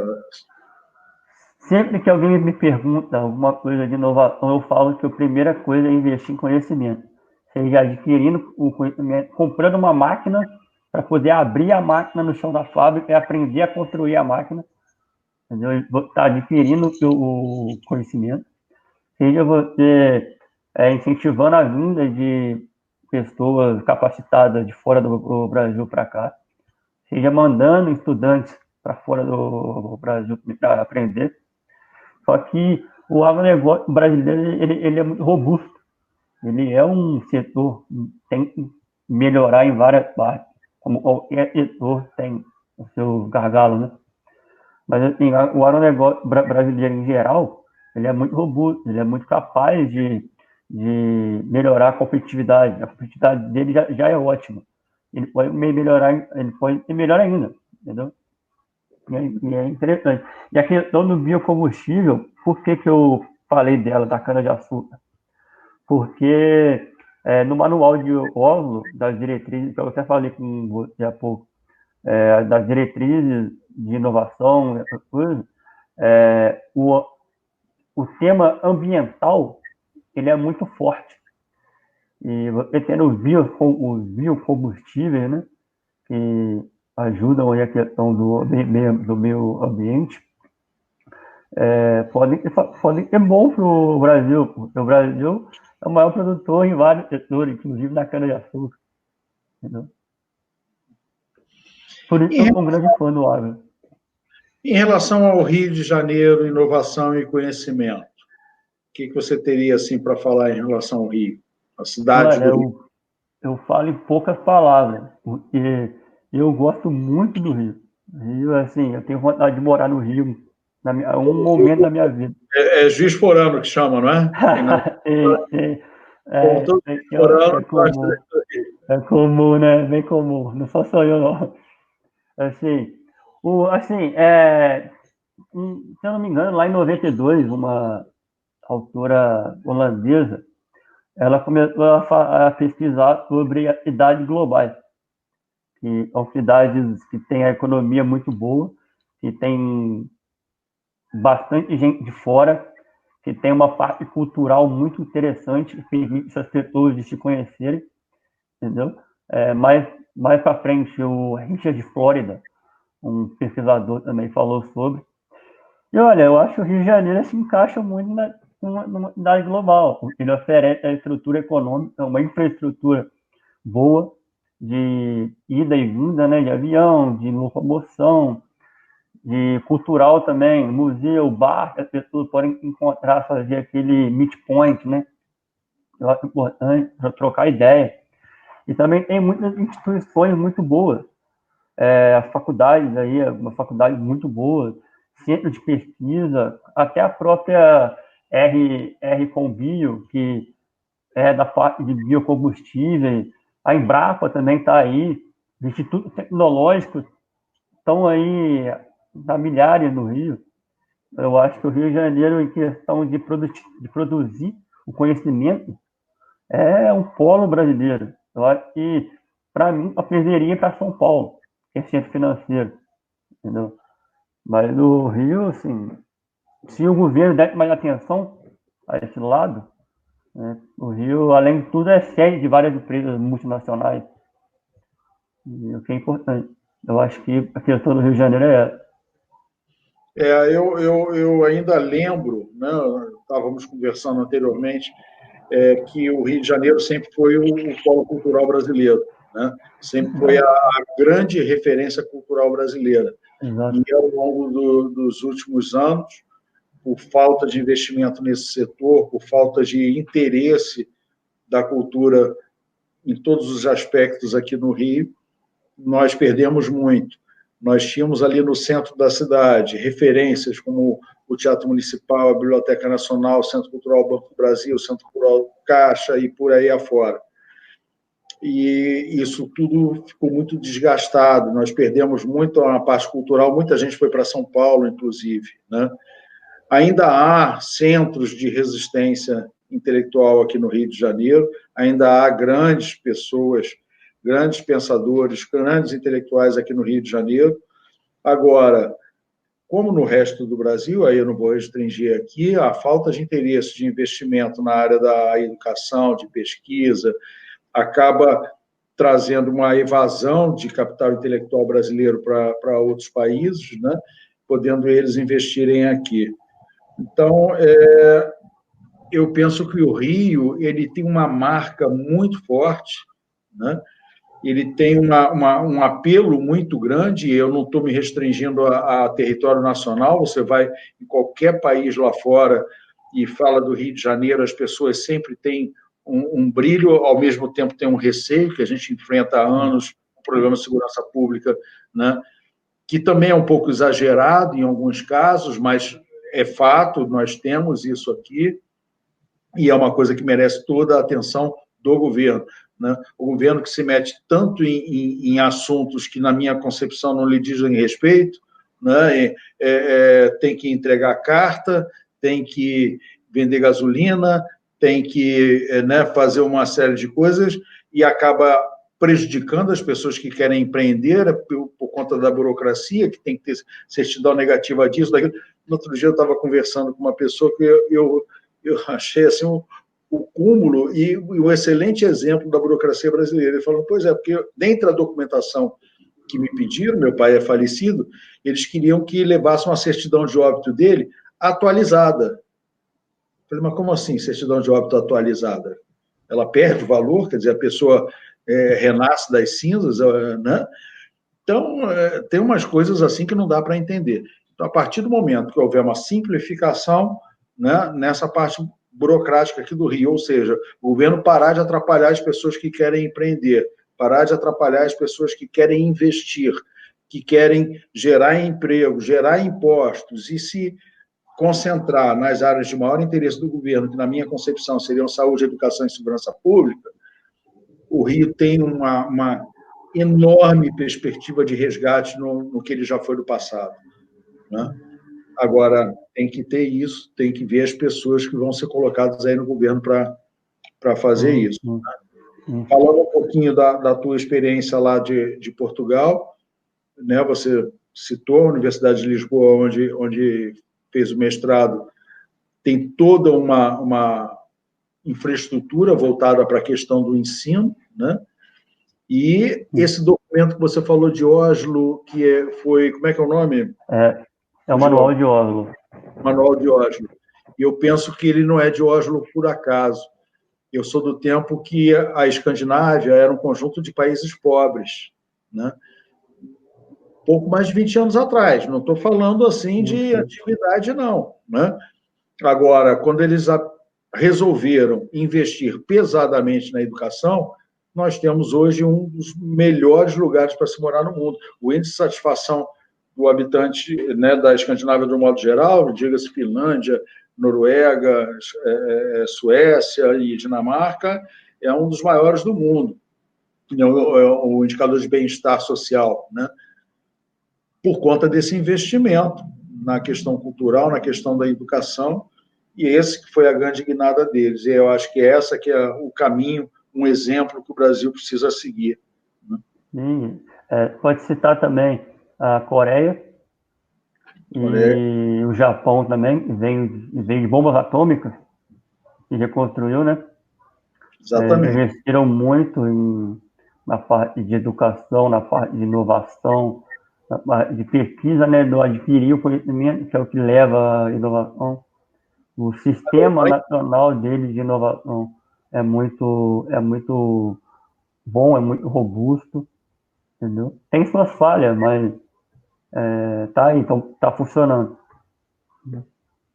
Speaker 2: Sempre que alguém me pergunta alguma coisa de inovação, eu falo que a primeira coisa é investir em conhecimento. Seja adquirindo o conhecimento, comprando uma máquina para poder abrir a máquina no chão da fábrica e aprender a construir a máquina. Entendeu? Está adquirindo o conhecimento. Seja você incentivando a vinda de pessoas capacitadas de fora do Brasil para cá. Seja mandando estudantes para fora do Brasil para aprender. Só que o agronegócio brasileiro ele é muito robusto. Ele é um setor que tem que melhorar em várias partes, como qualquer setor tem o seu gargalo, né? Mas assim, o agronegócio brasileiro em geral, ele é muito robusto, ele é muito capaz de melhorar a competitividade. A competitividade dele já é ótima. Ele pode melhorar, ele pode ser melhor ainda, entendeu? E é interessante. E a questão do biocombustível, por que eu falei dela, da cana-de-açúcar? Porque no manual de Oslo, das diretrizes, que eu até falei com você há pouco, das diretrizes de inovação, essas coisas, o tema ambiental ele é muito forte. E você tendo os biocombustíveis, né, que ajudam aí a questão do meio ambiente, podem ser bom para o Brasil, porque o Brasil é o maior produtor em vários setores, inclusive na cana-de-açúcar. Por isso eu sou um grande fã do agro.
Speaker 1: Em relação ao Rio de Janeiro, inovação e conhecimento, o que você teria assim, para falar em relação ao Rio? A cidade do Rio.
Speaker 2: Eu falo em poucas palavras, porque eu gosto muito do Rio. Rio, assim, eu tenho vontade de morar no Rio, um momento da minha vida.
Speaker 1: Juiz Forano que chama, não é?
Speaker 2: É comum, né? Bem comum. Não só sou eu, não. Assim, se eu não me engano, lá em 92, uma autora holandesa, ela começou a pesquisar sobre as cidades globais, que são cidades que têm a economia muito boa, que tem bastante gente de fora, que tem uma parte cultural muito interessante, que permite essas pessoas de se conhecerem, entendeu? Mais para frente, o Richard Florida, um pesquisador também falou sobre. E olha, eu acho que o Rio de Janeiro se encaixa muito numa cidade global. Ele oferece a estrutura econômica, uma infraestrutura boa de ida e vinda, né, de avião, de locomoção, de cultural também, museu, bar, as pessoas podem encontrar, fazer aquele meet point, né? Eu acho importante para trocar ideia. E também tem muitas instituições muito boas. A faculdade aí é uma faculdade muito boa, centro de pesquisa, até a própria R-Combio, que é da parte de biocombustíveis, a Embrapa também está aí, os institutos tecnológicos estão aí há milhares no Rio. Eu acho que o Rio de Janeiro, em questão de produzir o conhecimento, é um polo brasileiro. Eu acho que, para mim, eu perderia para São Paulo, que é centro financeiro, entendeu? Mas no Rio, assim, se o governo der mais atenção a esse lado, né, o Rio, além de tudo, é sede de várias empresas multinacionais, o que é importante. Eu acho que a questão do Rio de Janeiro é essa.
Speaker 1: Eu ainda lembro, né, estávamos conversando anteriormente, que o Rio de Janeiro sempre foi o polo cultural brasileiro, né? Sempre foi a grande referência cultural brasileira.
Speaker 2: Exato.
Speaker 1: E ao longo dos últimos anos, por falta de investimento nesse setor, por falta de interesse da cultura em todos os aspectos aqui no Rio, nós perdemos muito. Nós tínhamos ali no centro da cidade referências como o Teatro Municipal, a Biblioteca Nacional, o Centro Cultural Banco do Brasil, o Centro Cultural Caixa e por aí afora. e isso tudo ficou muito desgastado. Nós perdemos muito a parte cultural, muita gente foi para São Paulo, inclusive, né? Ainda há centros de resistência intelectual aqui no Rio de Janeiro, ainda há grandes pessoas, grandes pensadores, grandes intelectuais aqui no Rio de Janeiro. Agora, como no resto do Brasil, aí eu não vou restringir aqui, a falta de interesse de investimento na área da educação, de pesquisa, acaba trazendo uma evasão de capital intelectual brasileiro para outros países, né? Podendo eles investirem aqui. Então, eu penso que o Rio ele tem uma marca muito forte, né? Ele tem um apelo muito grande, eu não estou me restringindo a território nacional, você vai em qualquer país lá fora e fala do Rio de Janeiro, as pessoas sempre têm um brilho, ao mesmo tempo tem um receio, que a gente enfrenta há anos, o problema de segurança pública, né? Que também é um pouco exagerado em alguns casos, mas é fato, nós temos isso aqui, e é uma coisa que merece toda a atenção do governo, né? O governo que se mete tanto em assuntos que, na minha concepção, não lhe dizem respeito, né? Tem que entregar carta, tem que vender gasolina, tem que, né, fazer uma série de coisas e acaba prejudicando as pessoas que querem empreender por conta da burocracia, que tem que ter certidão negativa disso, daquilo. No outro dia eu estava conversando com uma pessoa que eu achei assim o cúmulo e o excelente exemplo da burocracia brasileira. Ele falou, pois é, porque dentro da documentação que me pediram, meu pai é falecido, eles queriam que levasse uma certidão de óbito dele atualizada. Eu falei, mas como assim, certidão de óbito atualizada? Ela perde valor, quer dizer, a pessoa renasce das cinzas, né? Então, tem umas coisas assim que não dá para entender. Então, a partir do momento que houver uma simplificação, né, nessa parte burocrática aqui do Rio, ou seja, o governo parar de atrapalhar as pessoas que querem empreender, parar de atrapalhar as pessoas que querem investir, que querem gerar emprego, gerar impostos e se concentrar nas áreas de maior interesse do governo, que na minha concepção seriam saúde, educação e segurança pública, o Rio tem uma enorme perspectiva de resgate no que ele já foi do passado, né? Agora, tem que ter isso, tem que ver as pessoas que vão ser colocadas aí no governo para fazer isso. Né? Falando um pouquinho da tua experiência lá de Portugal, né? Você citou a Universidade de Lisboa, onde fez o mestrado, tem toda uma infraestrutura voltada para a questão do ensino, né? E esse documento que você falou de Oslo, que foi, como é que é o nome?
Speaker 2: É o Manual de Oslo.
Speaker 1: Manual de Oslo. E eu penso que ele não é de Oslo por acaso. Eu sou do tempo que a Escandinávia era um conjunto de países pobres, né? Pouco mais de 20 anos atrás. Não estou falando assim de antiguidade, não, né? Agora, quando eles resolveram investir pesadamente na educação, nós temos hoje um dos melhores lugares para se morar no mundo. O índice de satisfação do habitante, né, da Escandinávia, de um modo geral, diga-se Finlândia, Noruega, Suécia e Dinamarca, é um dos maiores do mundo. O indicador de bem-estar social, né? Por conta desse investimento na questão cultural, na questão da educação, e esse que foi a grande guinada deles. E eu acho que essa que é o caminho, um exemplo que o Brasil precisa seguir.
Speaker 2: Sim. Pode citar também a Coreia e o Japão também, vem de bombas atômicas, que reconstruiu, né?
Speaker 1: Exatamente.
Speaker 2: Investiram muito na parte de educação, na parte de inovação, na parte de pesquisa, né? Do adquirir o conhecimento, que é o que leva à inovação. O sistema nacional deles de inovação é muito bom, é muito robusto, entendeu? Tem suas falhas, mas tá aí, então tá funcionando.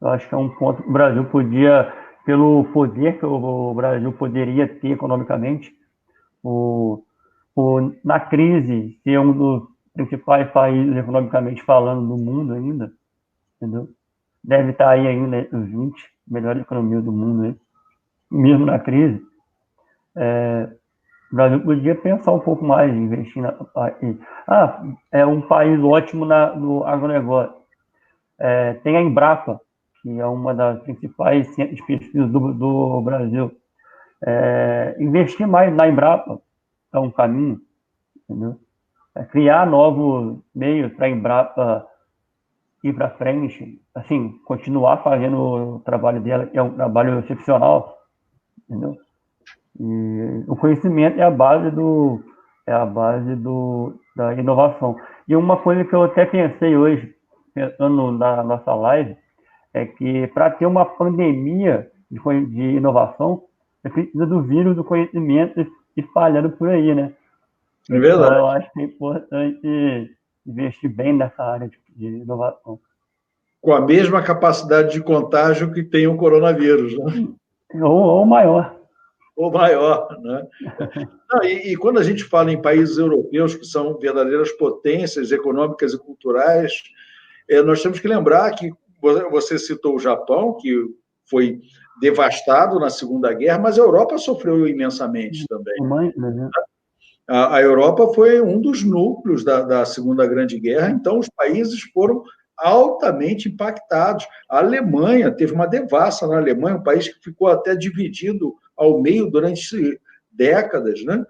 Speaker 2: Eu acho que é um ponto que o Brasil podia, pelo poder que o Brasil poderia ter economicamente, na crise, ser um dos principais países economicamente falando do mundo ainda, entendeu? Deve estar aí ainda entre os 20 melhores economias do mundo, aí, mesmo na crise. O Brasil podia pensar um pouco mais, investir na. É um país ótimo no agronegócio. Tem a Embrapa, que é uma das principais centros de pesquisa do Brasil. Investir mais na Embrapa é um caminho, entendeu? Criar novos meios para a Embrapa ir para frente, assim, continuar fazendo o trabalho dela, que é um trabalho excepcional, entendeu? E o conhecimento da inovação. E uma coisa que eu até pensei hoje, pensando na nossa live, é que para ter uma pandemia de inovação, é precisa do vírus do conhecimento espalhando por aí, né?
Speaker 1: É
Speaker 2: Então,
Speaker 1: verdade.
Speaker 2: eu acho que é importante investir bem nessa área de inovação.
Speaker 1: Com a mesma capacidade de contágio que tem o coronavírus, né?
Speaker 2: Ou maior.
Speaker 1: Ou maior, né? Não, e quando a gente fala em países europeus que são verdadeiras potências econômicas e culturais, nós temos que lembrar que você citou o Japão, que foi devastado na Segunda Guerra, mas a Europa sofreu imensamente também.
Speaker 2: Né?
Speaker 1: A Europa foi um dos núcleos da Segunda Grande Guerra, então os países foram altamente impactados. A Alemanha teve uma devassa na Alemanha, um país que ficou até dividido ao meio durante décadas, né?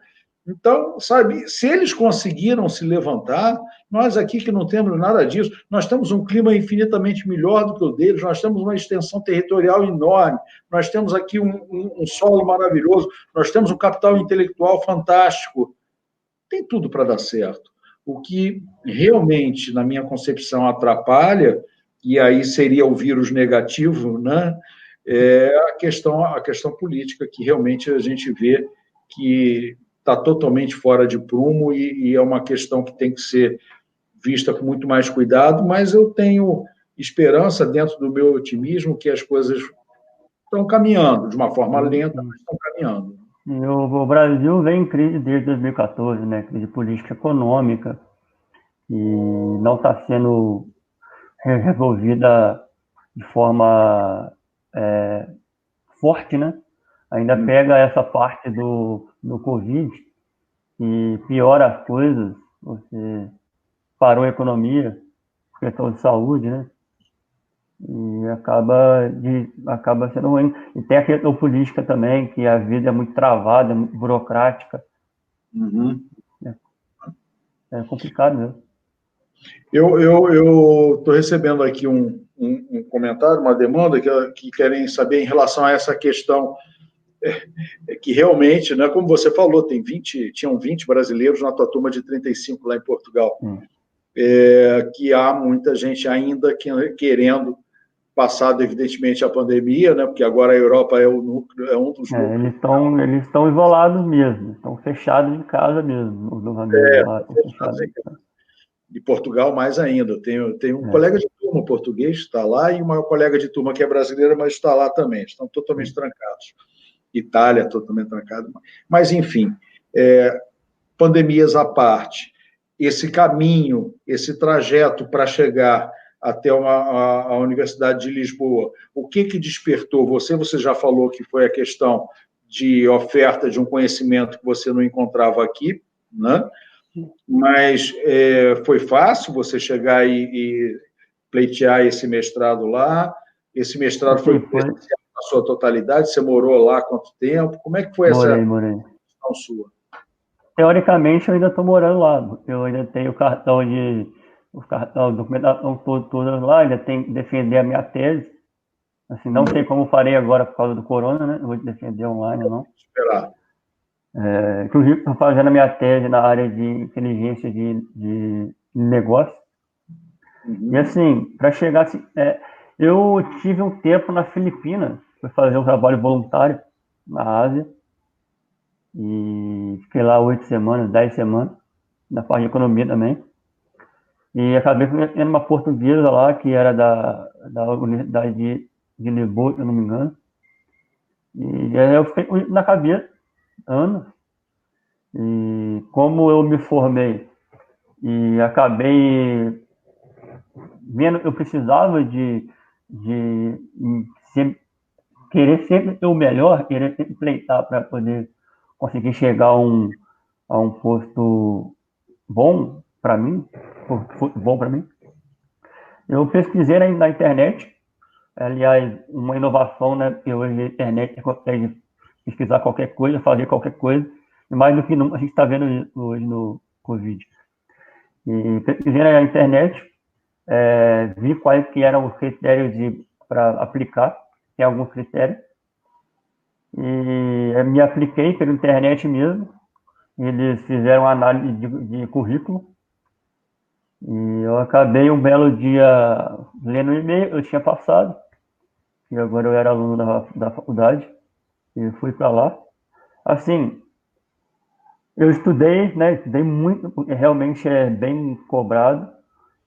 Speaker 1: Então, sabe, se eles conseguiram se levantar, nós aqui que não temos nada disso, nós temos um clima infinitamente melhor do que o deles, nós temos uma extensão territorial enorme, nós temos aqui um solo maravilhoso, nós temos um capital intelectual fantástico, tem tudo para dar certo. O que realmente, na minha concepção, atrapalha, e aí seria o vírus negativo, né? É a questão política, que realmente a gente vê que está totalmente fora de prumo e é uma questão que tem que ser vista com muito mais cuidado, mas eu tenho esperança, dentro do meu otimismo, que as coisas estão caminhando, de uma forma lenta, mas estão caminhando.
Speaker 2: O Brasil vem em crise desde 2014, né? Crise política e econômica, e não está sendo resolvida de forma forte, né? Ainda pega essa parte do Covid e piora as coisas. Você parou a economia, questão de saúde, né? E acaba sendo ruim. E tem a questão política também, que a vida é muito travada, muito burocrática.
Speaker 1: Uhum.
Speaker 2: É complicado mesmo.
Speaker 1: Eu estou recebendo aqui um comentário, uma demanda que querem saber em relação a essa questão, que realmente, né, como você falou, tinham 20 brasileiros na tua turma de 35 lá em Portugal, que há muita gente ainda querendo, passado evidentemente a pandemia, né, porque agora a Europa é um dos núcleos.
Speaker 2: Eles estão isolados mesmo, estão fechados em casa mesmo, os amigos lá estão fechados em casa.
Speaker 1: De Portugal, mais ainda. Tenho um colega de turma português que está lá e uma colega de turma que é brasileira, mas está lá também. Estão totalmente trancados. Itália, totalmente trancado. Mas, enfim, pandemias à parte, esse caminho, esse trajeto para chegar até a Universidade de Lisboa, o que despertou você? Você já falou que foi a questão de oferta de um conhecimento que você não encontrava aqui, né? Mas foi fácil você chegar e pleitear esse mestrado lá? Esse mestrado foi presencial na sua totalidade? Você morou lá há quanto tempo? Como é que foi essa questão sua?
Speaker 2: Teoricamente, eu ainda estou morando lá. Eu ainda tenho documentação toda lá, ainda tenho que defender a minha tese. Assim, não sei como farei agora por causa do corona, né? Não vou defender online, não.
Speaker 1: Esperar.
Speaker 2: Inclusive, estou fazendo a minha tese na área de inteligência de negócio. E assim, para chegar assim, eu tive um tempo na Filipinas, fui fazer um trabalho voluntário na Ásia, e fiquei lá 8 semanas, 10 semanas, na parte de economia também. E acabei conhecendo uma portuguesa lá, que era da Universidade de Lisboa, se eu não me engano. E aí eu fiquei com isso na cabeça, anos. E como eu me formei e acabei vendo, eu precisava de querer sempre ter o melhor, querer sempre pleitar para poder conseguir chegar a um posto bom para mim, bom para mim, eu pesquisei na internet. Aliás, uma inovação, né? Que hoje a internet consegue pesquisar qualquer coisa, fazer qualquer coisa, e mais do que nunca a gente está vendo isso hoje no Covid. E pesquisei na internet, vi quais que eram os critérios para aplicar, tem alguns critérios, e me apliquei pela internet mesmo. Eles fizeram análise de currículo, e eu acabei um belo dia lendo o e-mail, eu tinha passado, e agora eu era aluno da faculdade, e fui para lá. Assim, eu estudei, né? Estudei muito, porque realmente é bem cobrado.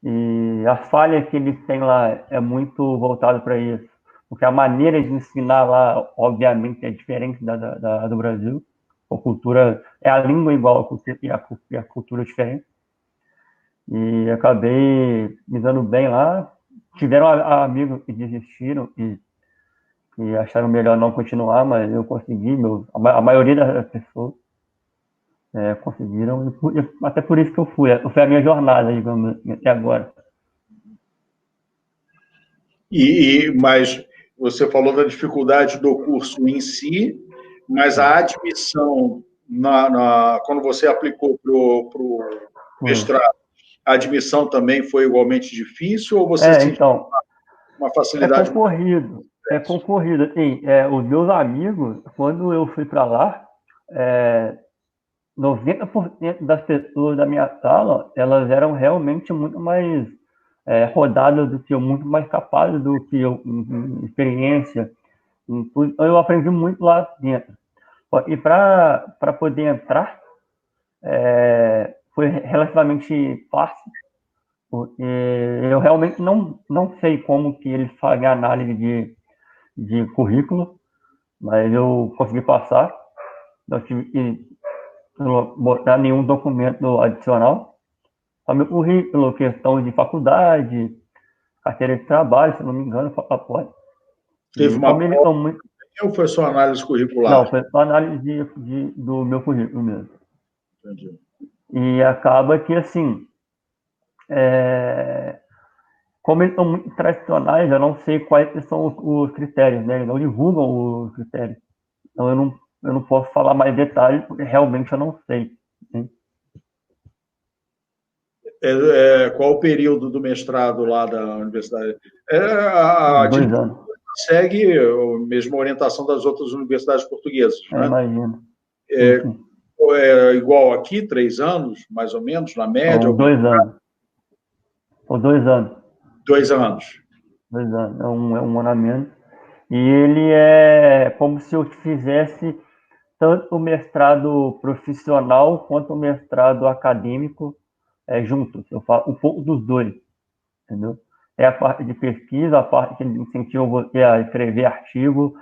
Speaker 2: E a falha que eles têm lá é muito voltada para isso. Porque a maneira de ensinar lá, obviamente, é diferente do Brasil. A cultura, é a língua igual, a cultura é diferente. E acabei me dando bem lá. Tiveram amigos que desistiram e acharam melhor não continuar, mas eu consegui, a maioria das pessoas conseguiram, até por isso que eu fui. Foi a minha jornada, digamos, até agora.
Speaker 1: Mas você falou da dificuldade do curso em si, mas a admissão, quando você aplicou para o mestrado, a admissão também foi igualmente difícil ou você sentiu
Speaker 2: Então,
Speaker 1: uma facilidade?
Speaker 2: É concorrido. Assim, os meus amigos, quando eu fui para lá, 90% das pessoas da minha sala, elas eram realmente muito mais rodadas do que eu, muito mais capazes do que eu, em experiência. Então, eu aprendi muito lá dentro. E para poder entrar, foi relativamente fácil, porque eu realmente não sei como que eles fazem a análise de currículo, mas eu consegui passar. Não tive que botar nenhum documento adicional. Só meu currículo, questão de faculdade, carteira de trabalho, se não me engano, pode.
Speaker 1: Teve
Speaker 2: E
Speaker 1: uma
Speaker 2: como eles
Speaker 1: prova
Speaker 2: são muito.
Speaker 1: ou foi só análise curricular?
Speaker 2: Não, foi só análise do meu currículo mesmo.
Speaker 1: Entendi.
Speaker 2: E acaba que, assim, como eles são muito tradicionais, eu não sei quais são os critérios, né? Eles não divulgam os critérios. Então eu não posso falar mais detalhes, porque realmente eu não sei. Né?
Speaker 1: Qual o período do mestrado lá da universidade?
Speaker 2: Uns
Speaker 1: A de
Speaker 2: 2 anos.
Speaker 1: segue a mesma orientação das outras universidades portuguesas, né?
Speaker 2: Imagino. Sim, sim.
Speaker 1: É igual aqui, 3 anos, mais ou menos, na média?
Speaker 2: São 2 anos. São 2 anos.
Speaker 1: 2 anos.
Speaker 2: 2 anos. É um ano a menos. E ele é como se eu fizesse tanto o mestrado profissional quanto o mestrado acadêmico juntos. Eu faço um pouco dos dois, entendeu? É a parte de pesquisa, a parte que incentiva você a escrever artigo,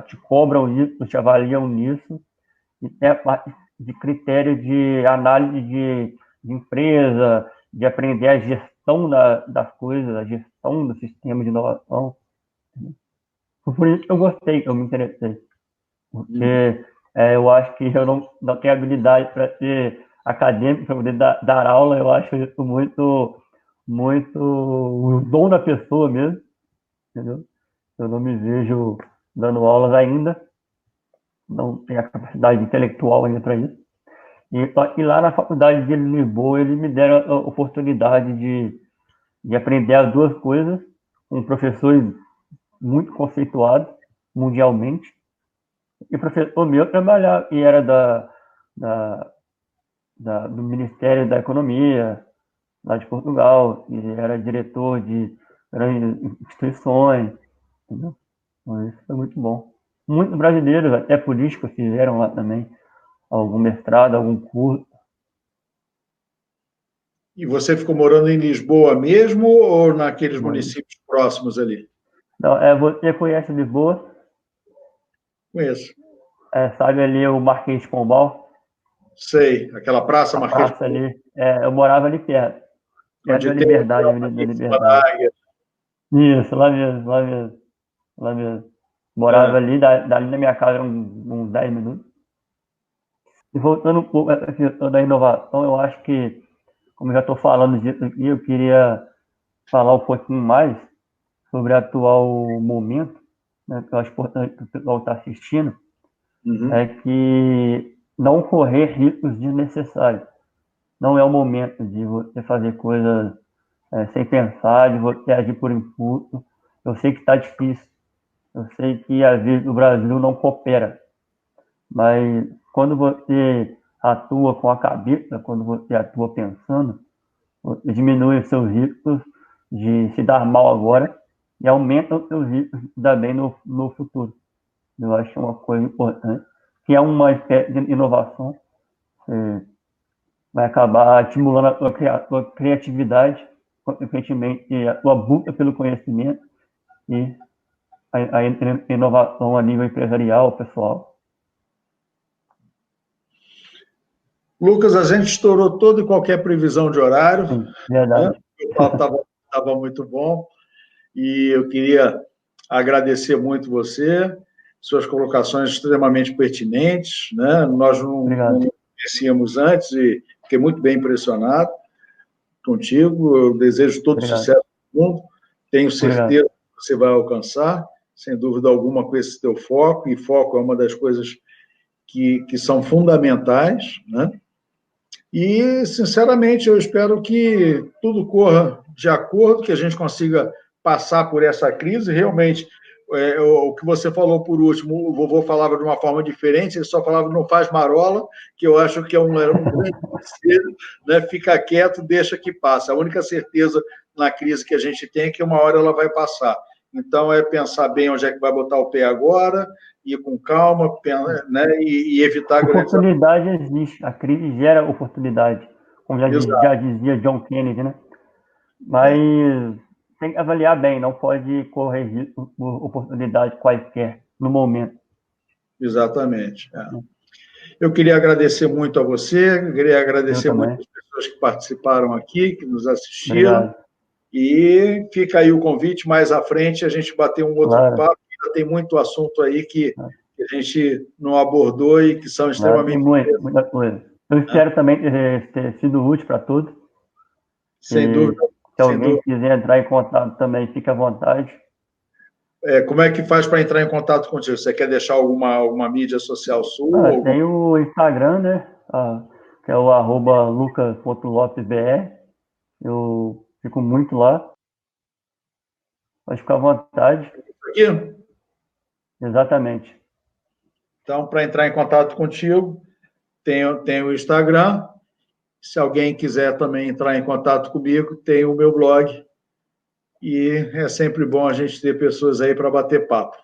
Speaker 2: te cobram isso, te avaliam nisso, e tem a parte de critério de análise de empresa, de aprender a gestão das coisas, a gestão do sistema de inovação. Por isso que eu gostei, eu me interessei. Porque eu acho que eu não tenho habilidade para ser acadêmico, para poder dar aula. Eu acho isso muito o dom da pessoa mesmo, entendeu? Eu não me vejo dando aulas ainda, não tenho a capacidade intelectual ainda para isso. E lá na faculdade de Lisboa, eles me deram a oportunidade de aprender as duas coisas, com professores muito conceituados mundialmente. E o professor meu trabalhava, e era da, do Ministério da Economia, lá de Portugal, e era diretor de grandes instituições, entendeu? Então, isso foi muito bom. Muitos brasileiros, até políticos, fizeram lá também algum mestrado, algum curso.
Speaker 1: E você ficou morando em Lisboa mesmo ou naqueles
Speaker 2: Mas,
Speaker 1: municípios próximos ali?
Speaker 2: não, você conhece Lisboa?
Speaker 1: Conheço.
Speaker 2: Sabe ali o Marquês de Pombal?
Speaker 1: Sei, aquela praça
Speaker 2: A
Speaker 1: Marquês de
Speaker 2: praça ali. Eu morava ali perto da
Speaker 1: onde tem
Speaker 2: Liberdade,
Speaker 1: a
Speaker 2: Avenida da
Speaker 1: Planície
Speaker 2: Liberdade.
Speaker 1: da Águia.
Speaker 2: Isso, lá mesmo, lá mesmo, lá mesmo. Morava
Speaker 1: É.
Speaker 2: ali, dali na minha casa eram uns 10 minutos. E voltando um pouco à questão da inovação, eu acho que, como eu já estou falando disso aqui, eu queria falar um pouquinho mais sobre o atual momento, né, que eu acho importante que o pessoal está assistindo, é que não correr riscos desnecessários. Não é o momento de você fazer coisas sem pensar, de você agir por impulso. Eu sei que está difícil, eu sei que às vezes o Brasil não coopera, mas quando você atua com a cabeça, quando você atua pensando, você diminui os seus riscos de se dar mal agora e aumenta os seus riscos de se dar bem no futuro. Eu acho que é uma coisa importante, que é uma espécie de inovação, vai acabar estimulando a tua criatividade, consequentemente a tua busca pelo conhecimento e a inovação a nível empresarial, pessoal.
Speaker 1: Lucas, a gente estourou toda e qualquer previsão de horário.
Speaker 2: Sim, verdade.
Speaker 1: Né? O papo estava muito bom e eu queria agradecer muito você, suas colocações extremamente pertinentes. Né? Nós não conhecíamos antes e fiquei muito bem impressionado contigo. Eu desejo todo o sucesso do mundo. Tenho certeza que você vai alcançar, sem dúvida alguma, com esse teu foco, e foco é uma das coisas que são fundamentais, né? E, sinceramente, eu espero que tudo corra de acordo, que a gente consiga passar por essa crise. Realmente, o que você falou por último, o vovô falava de uma forma diferente, ele só falava não faz marola, que eu acho que era um grande conselho, né? Fica quieto, deixa que passa. A única certeza na crise que a gente tem é que uma hora ela vai passar. Então, é pensar bem onde é que vai botar o pé agora, ir com calma, né? E evitar grandes...
Speaker 2: Oportunidade existe, a crise gera oportunidade, como já dizia John Kennedy, né? Mas tem que avaliar bem, não pode correr risco por oportunidade quaisquer no momento.
Speaker 1: Exatamente. Eu queria agradecer muito a você, queria agradecer muito as pessoas que participaram aqui, que nos assistiram. Obrigado. E fica aí o convite, mais à frente a gente bater um outro papo, ainda tem muito assunto aí que a gente não abordou e que são extremamente...
Speaker 2: Tem muita coisa. Eu espero também ter sido útil para todos.
Speaker 1: Sem dúvida.
Speaker 2: Se alguém quiser entrar em contato também, fique à vontade.
Speaker 1: Como é que faz para entrar em contato contigo? Você quer deixar alguma mídia social sua?
Speaker 2: Tem o Instagram, né? Que é o @lucas.lopesbr. Eu fico muito lá. Pode ficar à vontade.
Speaker 1: Aqui?
Speaker 2: Exatamente.
Speaker 1: Então, para entrar em contato contigo, tem o Instagram. Se alguém quiser também entrar em contato comigo, tem o meu blog. E é sempre bom a gente ter pessoas aí para bater papo.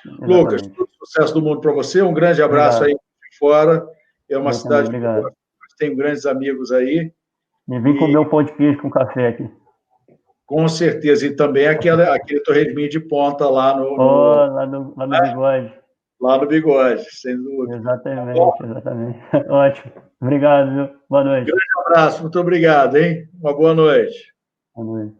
Speaker 1: Exatamente. Lucas, todo sucesso do mundo para você. Um grande abraço aí de fora. É uma cidade que eu tenho grandes amigos aí.
Speaker 2: E vim comer um pão de queijo com café aqui.
Speaker 1: Com certeza. E também aquele torresminho de ponta lá no
Speaker 2: Bigode.
Speaker 1: Lá no Bigode, sem dúvida.
Speaker 2: Exatamente. Ótimo. Obrigado, viu? Boa noite.
Speaker 1: Grande abraço, muito obrigado, hein? Uma boa noite.
Speaker 2: Boa noite.